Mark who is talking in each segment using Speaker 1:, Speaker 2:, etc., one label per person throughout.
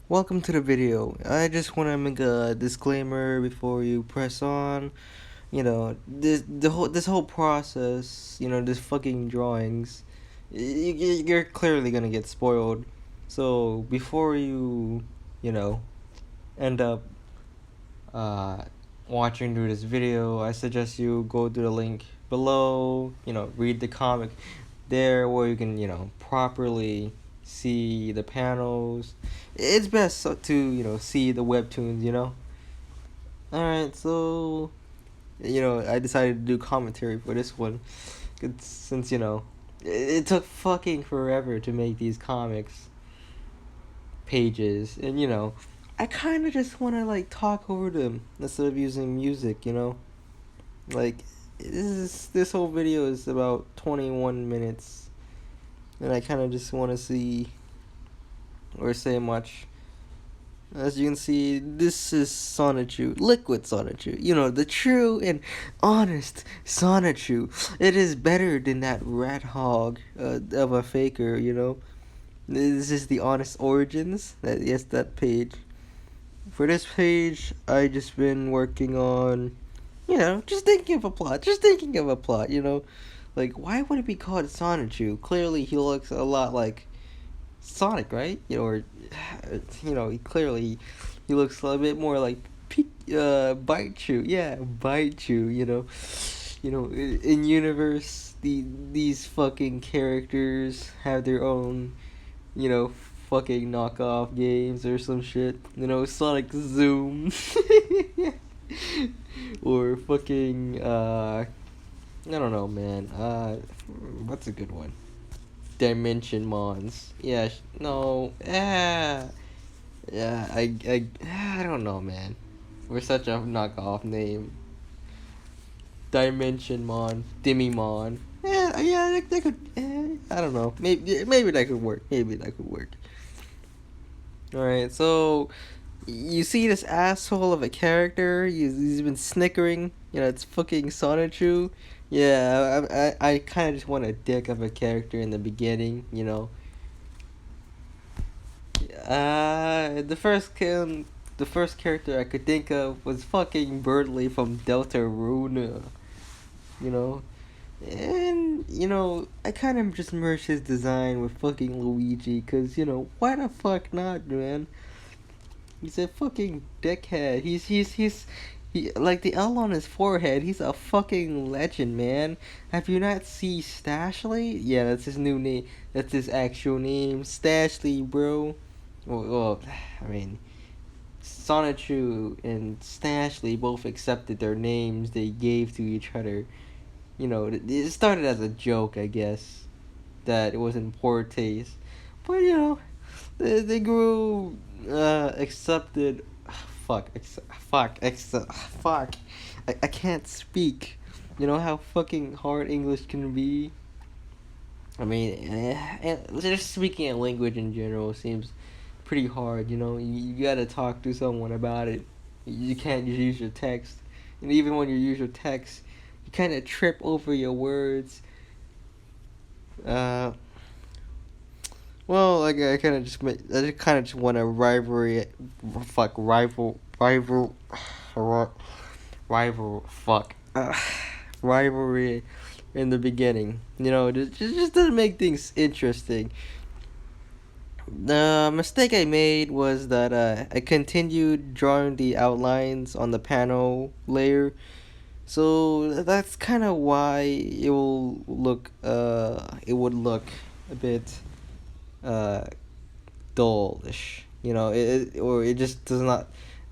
Speaker 1: Welcome to the video. I just want to make a disclaimer before you press on. This whole process. This fucking drawings. You're clearly gonna get spoiled. So before you know, end up uh watching through this video, I suggest you go to the link below. Read the comic there where you can properly see the panels. It's best to see the webtoons. All right, so I decided to do commentary for this one. Since it took fucking forever to make these comics pages, and I kind of just want to like talk over them instead of using music. Like this whole video is about 21 minutes, and I kind of just want to see or say much. As you can see, this is Sonichu, liquid Sonichu. The true and honest Sonichu. It is better than that rat hog of a faker. This is the honest origins. That page. For this page, I just been working on, just thinking of a plot. Like, why would it be called Sonichu? Clearly, he looks a lot like Sonic, right? He looks a bit more like Bite Chew. Yeah, Bite Chew. In universe, these fucking characters have their own, you know, fucking knockoff games or some shit. Sonic Zoom, or fucking I don't know, man. What's a good one? Dimension Mons. Yeah, no. Yeah, I don't know, man. We're such a knockoff name. Dimension Mon, Dimmy Mon. Yeah, that could. I don't know. Maybe that could work. All right, so you see this asshole of a character. He's been snickering. It's fucking Sonichu. Yeah, I kind of just want a dick of a character in the beginning. The first character I could think of was fucking Birdley from Deltarune. You know, and I kind of just merged his design with fucking Luigi, cause why the fuck not, man? He's a fucking dickhead. He like the L on his forehead. He's a fucking legend, man. Have you not seen Stashley? Yeah, that's his new name. That's his actual name, Stashley, bro. Well, I mean, Sonichu and Stashley both accepted their names they gave to each other. It started as a joke, I guess, that it was in poor taste. But, they grew accepted. Fuck. I can't speak. You know how fucking hard English can be? I mean, just speaking a language in general seems pretty hard. You gotta talk to someone about it. You can't just use your text, and even when you use your text, you kind of trip over your words. Uh, well, like I kind of just want a fuck, rivalry in the beginning. Just doesn't make things interesting. The mistake I made was that I continued drawing the outlines on the panel layer, so that's kind of why it would look a bit uh dullish. Or it just does not,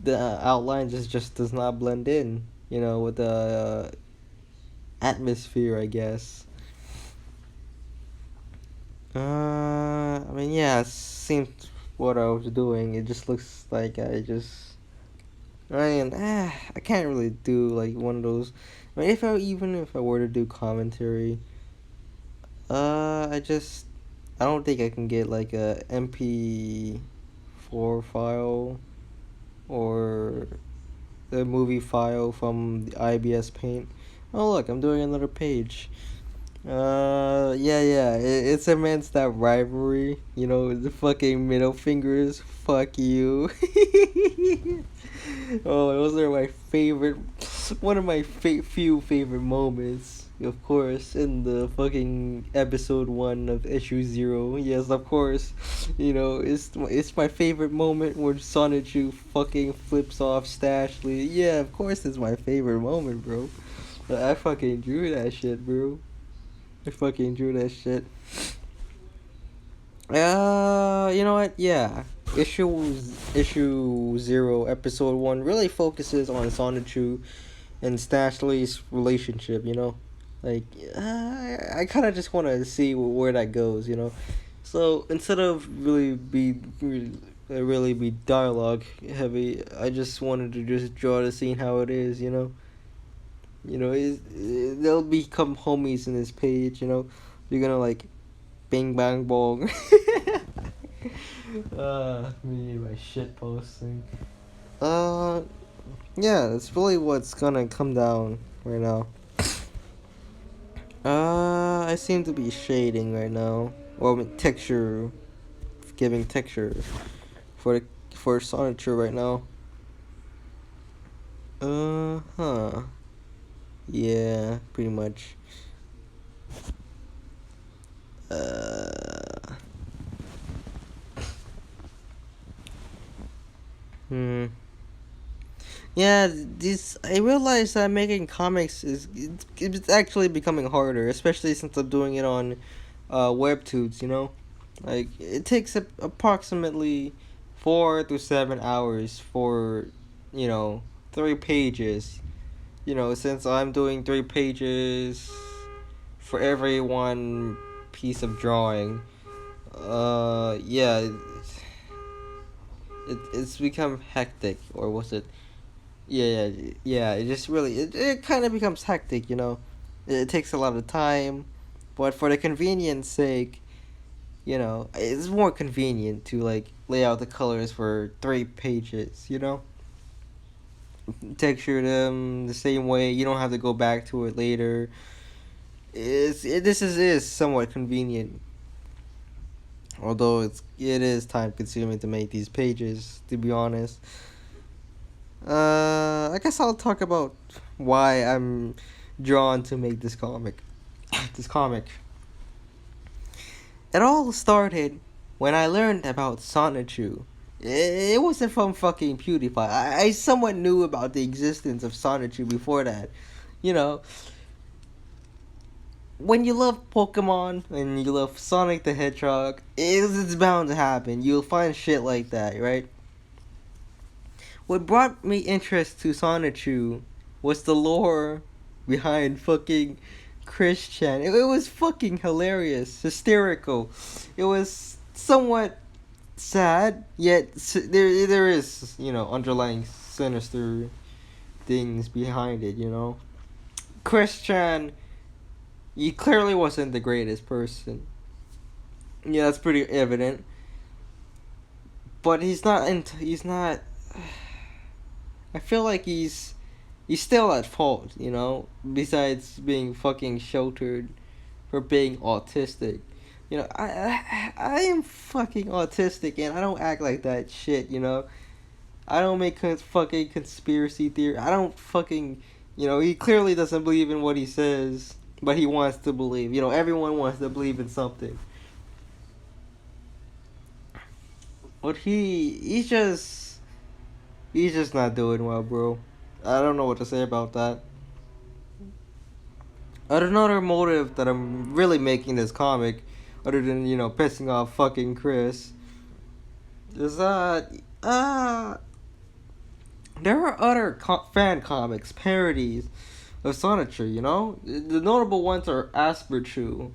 Speaker 1: the outline just does not blend in. With the atmosphere, I guess. I mean, yeah, it seems what I was doing. It just looks like I can't really do like one of those. I mean, even if I were to do commentary, I don't think I can get like a MP4 file or the movie file from the IBS Paint. Oh look, I'm doing another page. Yeah. It cements that rivalry. You know, the fucking middle fingers. Fuck you. Oh, those are my favorite. One of my few favorite moments, of course, in the fucking episode 1 of issue 0. Yes, of course. You know, it's my favorite moment when Sonichu fucking flips off Stashley. Yeah, of course, it's my favorite moment, bro. I fucking drew that shit, bro. I fucking drew that shit. You know what? Yeah. Issue 0, episode 1 really focuses on Sonichu and Stashley's relationship, you know? Like, I kind of just want to see where that goes, you know? So, instead of really be dialogue heavy, I just wanted to just draw the scene how it is, you know? You know, they'll become homies in this page, you know? You're gonna, like, bing bang bong. Me and my shit posting. Uh, yeah, that's really what's gonna come down right now. I seem to be shading right now. Well, I mean, texture, giving texture for the for Sonichu right now. Huh. Yeah, pretty much. Uh, hmm. Yeah, this I realized that making comics it's actually becoming harder, especially since I'm doing it on webtoons, you know? Like it takes approximately 4 to 7 hours for, you know, 3 pages. You know, since I'm doing 3 pages for every one piece of drawing. Yeah, it's become hectic, or was it? Yeah. It just really it kind of becomes hectic, you know. It takes a lot of time, but for the convenience sake, you know, it's more convenient to like lay out the colors for 3 pages. You know, texture them the same way. You don't have to go back to it later. This is somewhat convenient, although it is time consuming to make these pages. To be honest, I guess I'll talk about why I'm drawn to make this comic. This comic. It all started when I learned about Sonichu. It wasn't from fucking PewDiePie. I somewhat knew about the existence of Sonichu before that. You know, when you love Pokemon and you love Sonic the Hedgehog, it's bound to happen. You'll find shit like that, right? What brought me interest to Sonichu was the lore behind fucking Christian. It was fucking hilarious, hysterical. It was somewhat sad, yet there is, you know, underlying sinister things behind it, you know. Christian, he clearly wasn't the greatest person. Yeah, that's pretty evident. But he's not I feel like he's still at fault, you know, besides being fucking sheltered for being autistic. You know, I am fucking autistic and I don't act like that shit, you know. I don't make fucking conspiracy theory. I don't fucking, you know, he clearly doesn't believe in what he says, but he wants to believe. You know, everyone wants to believe in something. But he's just not doing well, bro. I don't know what to say about that. Another motive that I'm really making this comic, other than, you know, pissing off fucking Chris, is that there are other fan comics parodies of Sonichu. You know, the notable ones are Asperchu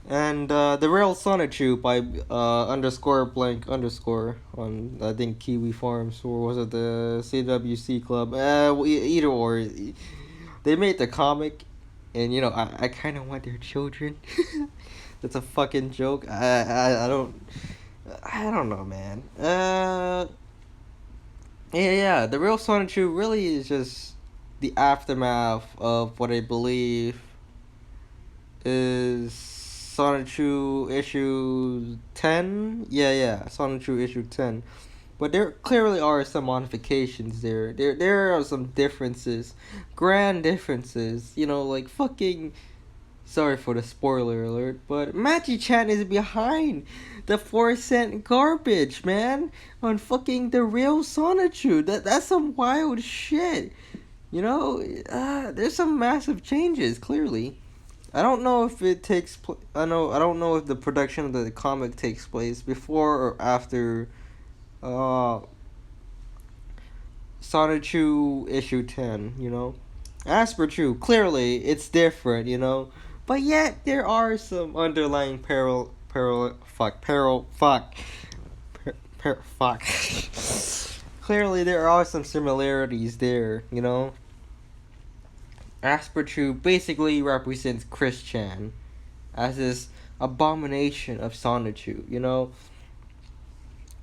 Speaker 1: and the real Sonichu by underscore blank underscore on, I think, Kiwi Farms, or was it the CWC Club? Either or. They made the comic, and you know, I kind of want their children. That's a fucking joke. I don't know, man. Yeah. The real Sonichu really is just the aftermath of what I believe. is Sonichu issue 10. Yeah, Sonichu issue 10. But there clearly are some modifications there. There are some differences, grand differences. You know, like fucking. Sorry for the spoiler alert, but Machi-chan is behind the 4-cent garbage, man. On fucking the real Sonichu. That's some wild shit. You know, there's some massive changes. Clearly, I don't know if it takes. I don't know if the production of the comic takes place before or after. Uh, Sonichu issue 10, you know? As per true, clearly it's different, you know? But yet there are some underlying fuck. Clearly there are some similarities there, you know? As per true basically represents Chris Chan as this abomination of Sonichu, you know?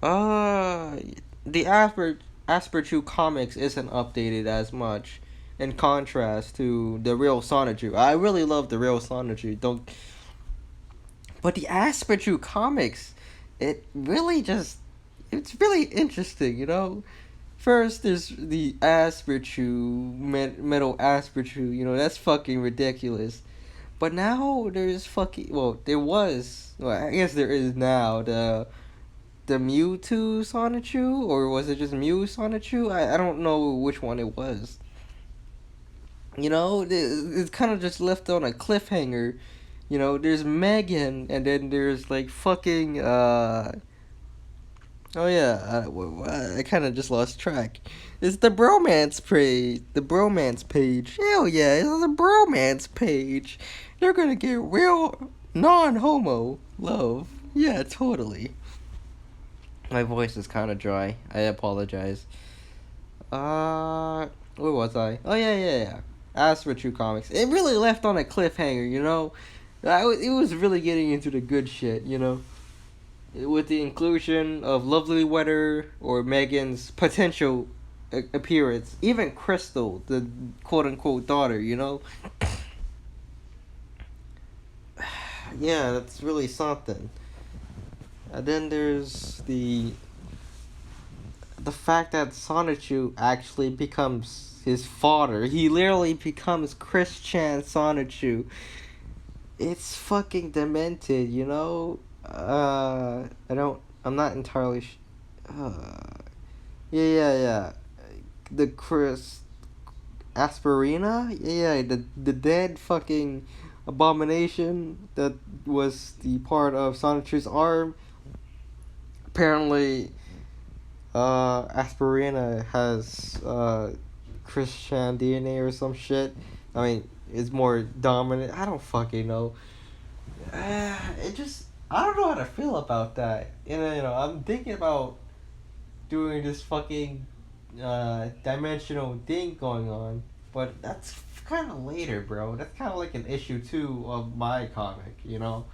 Speaker 1: Uh, the Asper 2 comics isn't updated as much in contrast to the real Sonichu. I really love the real Sonichu. Don't But the Asper 2 comics, it really just it's really interesting, you know? First there's the Asper 2 metal Asper 2, you know, that's fucking ridiculous. But now there's fucking there was, I guess there is now the Mewtwo Sonichu, or was it just Mew Sonichu? I don't know which one it was. You know, it's kind of just left on a cliffhanger. You know, there's Megan, and then there's like fucking oh yeah, I kind of just lost track. It's the bromance page. The bromance page. Hell yeah, it's the bromance page. They're gonna get real non-homo love. Yeah, totally. My voice is kind of dry. I apologize. Where was I? Oh yeah. As for True Comics, it really left on a cliffhanger. You know, it was really getting into the good shit. You know, with the inclusion of Lovely Weather or Megan's potential appearance, even Crystal, the quote unquote daughter. You know, yeah, that's really something. And then there's the fact that Sonichu actually becomes his father. He literally becomes Chris Chan Sonichu. It's fucking demented, you know? I'm not entirely yeah. The Chris Asperina? Yeah, the dead fucking abomination that was the part of Sonichu's arm. Apparently, Asperina has Christian DNA or some shit. I mean, it's more dominant. I don't fucking know. It just I don't know how to feel about that. You know, I'm thinking about doing this fucking dimensional thing going on, but that's kind of later, bro. That's kind of like an issue 2 of my comic. You know,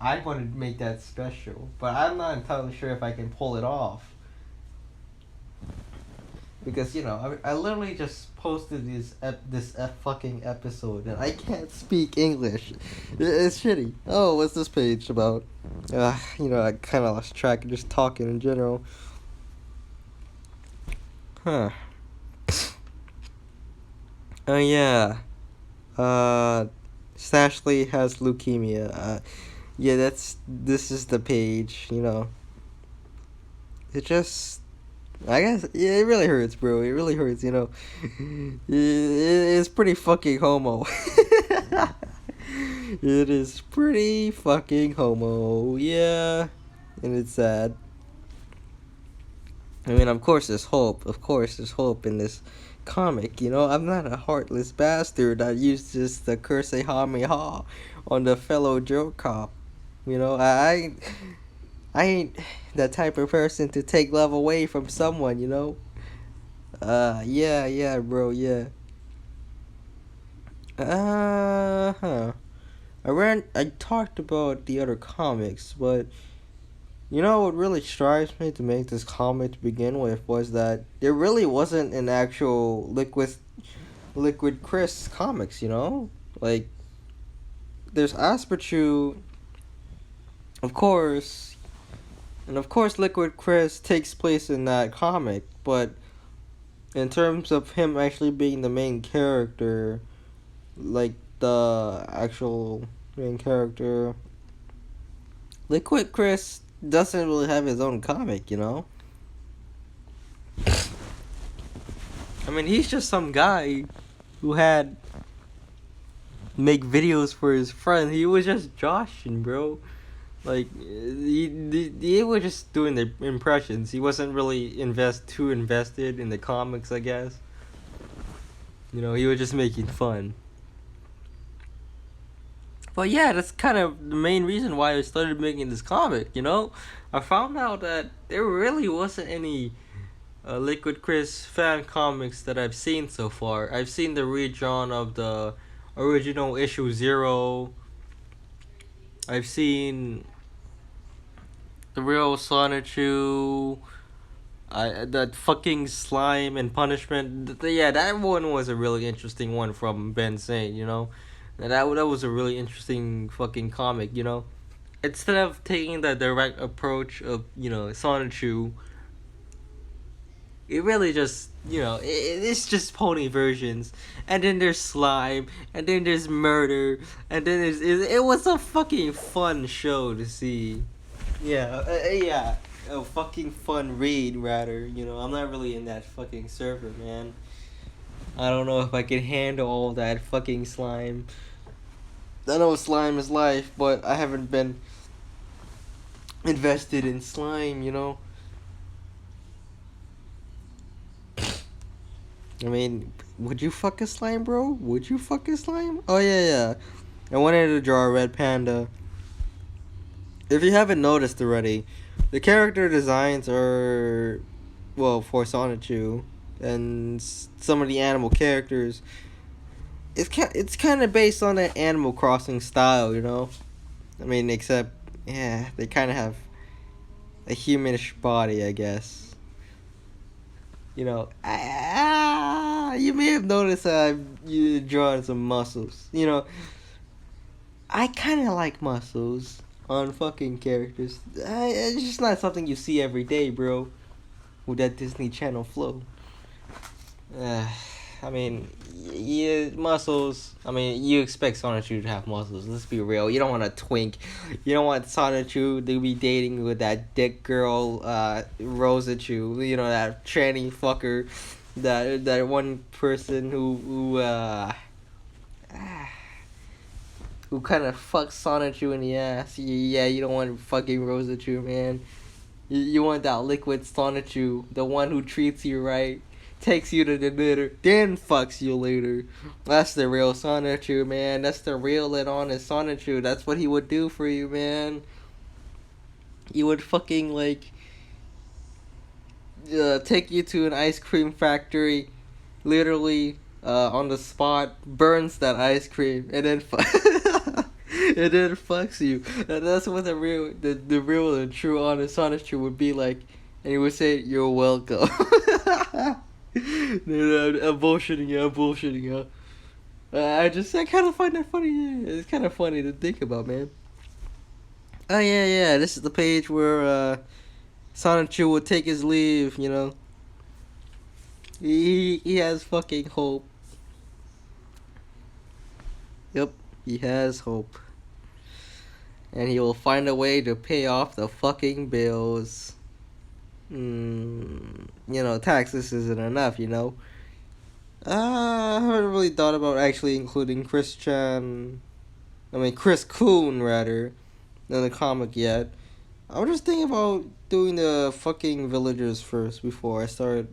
Speaker 1: I want to make that special, but I'm not entirely sure if I can pull it off. Because you know I literally just posted this fucking episode and I can't speak English. It's shitty. Oh, what's this page about? You know, I kind of lost track of just talking in general. Huh. Oh yeah. Stashley has leukemia. Yeah, this is the page. You know. It just I guess yeah, it really hurts, bro. It really hurts, you know. It's pretty fucking homo. It is pretty fucking homo, yeah, and it's sad. I mean, of course, there's hope. Of course, there's hope in this comic. You know, I'm not a heartless bastard that uses the curse ha on the fellow Joe cop. You know, I ain't that type of person to take love away from someone, you know? Yeah, bro, yeah. Huh. I talked about the other comics, but you know what really strives me to make this comic to begin with was that there really wasn't an actual Liquid Chris comics, you know? Like there's Asperchu, of course, and of course Liquid Chris takes place in that comic, but in terms of him actually being the main character, like the actual main character, Liquid Chris doesn't really have his own comic, you know? I mean, he's just some guy who had make videos for his friend. He was just joshing, bro. Like he was just doing the impressions. He wasn't really too invested in the comics, I guess. You know, he was just making fun. But yeah, that's kind of the main reason why I started making this comic. You know, I found out that there really wasn't any Liquid Chris fan comics that I've seen so far. I've seen the redrawn of the original issue 0. I've seen the real Sonichu. That fucking slime and punishment. Yeah, that one was a really interesting one from Ben Saint. You know, that was a really interesting fucking comic. You know, instead of taking the direct approach of Sonichu, it really just it's just pony versions, and then there's slime, and then there's murder, and then it was a fucking fun show to see. Yeah, yeah, a fucking fun read rather. I'm not really in that fucking server, man. I don't know if I can handle all that fucking slime. I know slime is life, but I haven't been invested in slime. I mean, would you fuck a slime, bro? Would you fuck a slime? Oh yeah. I wanted to draw a red panda. If you haven't noticed already, the character designs are, well, for Sonichu and some of the animal characters. It's kind of based on that Animal Crossing style, I mean, except yeah, they kind of have a humanish body, I guess. You may have noticed you drawing some muscles. I kind of like muscles on fucking characters. It's just not something you see every day, bro. With that Disney Channel flow. I mean, yeah, muscles. I mean, you expect Sonichu to have muscles. Let's be real. You don't want a twink. You don't want Sonichu to be dating with that dick girl, Rosachu. That tranny fucker. That one person who kind of fucks Sonichu in the ass. Yeah, you don't want fucking Rosachu, man. You want that liquid Sonichu, the one who treats you right, takes you to the dinner, then fucks you later. That's the real Sonichu, man. That's the real and honest Sonichu. That's what he would do for you, man. He would fucking, take you to an ice cream factory, literally, on the spot, burns that ice cream, and then and then fucks you. And that's what the real and true honest Sonichu would be like. And he would say, "You're welcome." Dude, I'm bullshitting you. I kind of find that funny. Yeah. It's kind of funny to think about, man. Oh yeah. This is the page where Sonichu would take his leave. He has fucking hope. Yep, he has hope. And he will find a way to pay off the fucking bills. Taxes isn't enough, I haven't really thought about actually including Chris Coon, rather, in the comic yet. I was just thinking about doing the fucking villagers first before I start,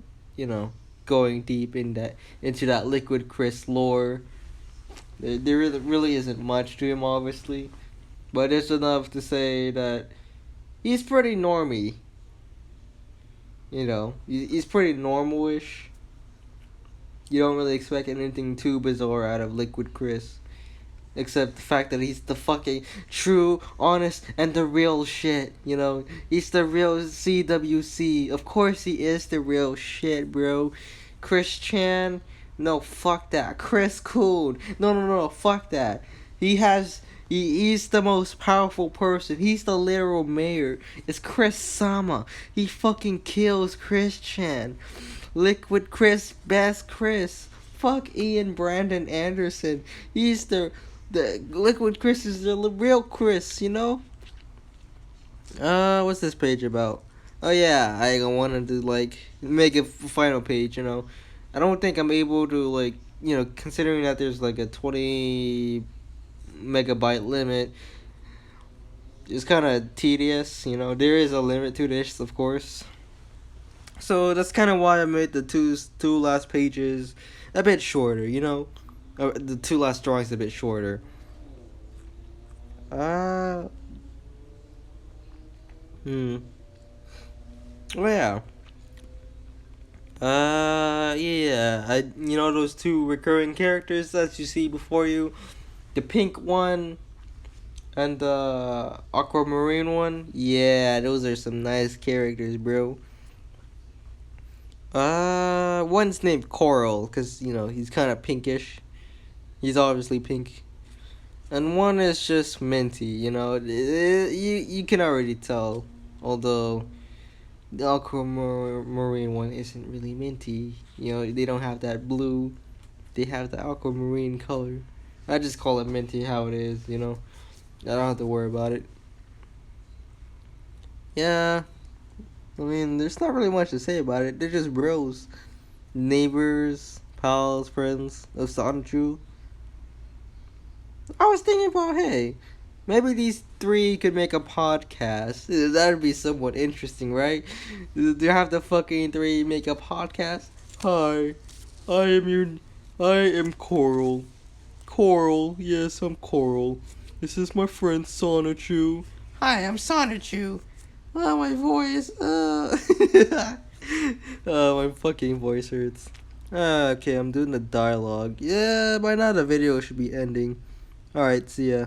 Speaker 1: going deep into that Liquid Chris lore. There really isn't much to him, obviously. But it's enough to say that he's pretty normy. He's pretty normal-ish. You don't really expect anything too bizarre out of Liquid Chris. Except the fact that he's the fucking true, honest, and the real shit, He's the real CWC. Of course he is the real shit, bro. Chris Chan, no, fuck that. Chris Coon, no, fuck that. He has He's the most powerful person. He's the literal mayor. It's Chris Sama. He fucking kills Christian. Liquid Chris, best Chris. Fuck Ian Brandon Anderson. He's the Liquid Chris is the real Chris, you know? What's this page about? Oh yeah, I wanted to like make a final page, you know. I don't think I'm able to like, you know, considering that there's like a 20 megabyte limit. It's kind of tedious, you know. There is a limit to this, of course. So that's kind of why I made the two last pages a bit shorter, you know. The two last drawings a bit shorter. Uh, hmm. Oh yeah. Yeah. You know those two recurring characters that you see before you, the pink one and the aquamarine one. Yeah, those are some nice characters, bro. One's named Coral, cause you know he's kind of pinkish. He's obviously pink. And one is just minty. You know, you can already tell. Although the aquamarine one isn't really minty. You know, they don't have that blue. They have the aquamarine color. I just call it minty how it is. You know, I don't have to worry about it. Yeah, I mean, there's not really much to say about it. They're just bros, neighbors, pals, friends of Sonichu. I was thinking about, hey, maybe these three could make a podcast. That'd be somewhat interesting, right? Do you have the fucking three make a podcast? Hi, I am your, I am Coral. Coral, yes, I'm Coral. This is my friend Sonichu. Hi, I'm Sonichu. Oh, my voice. Oh, my fucking voice hurts. Okay, I'm doing the dialogue. Yeah, by now the video should be ending. Alright, see ya.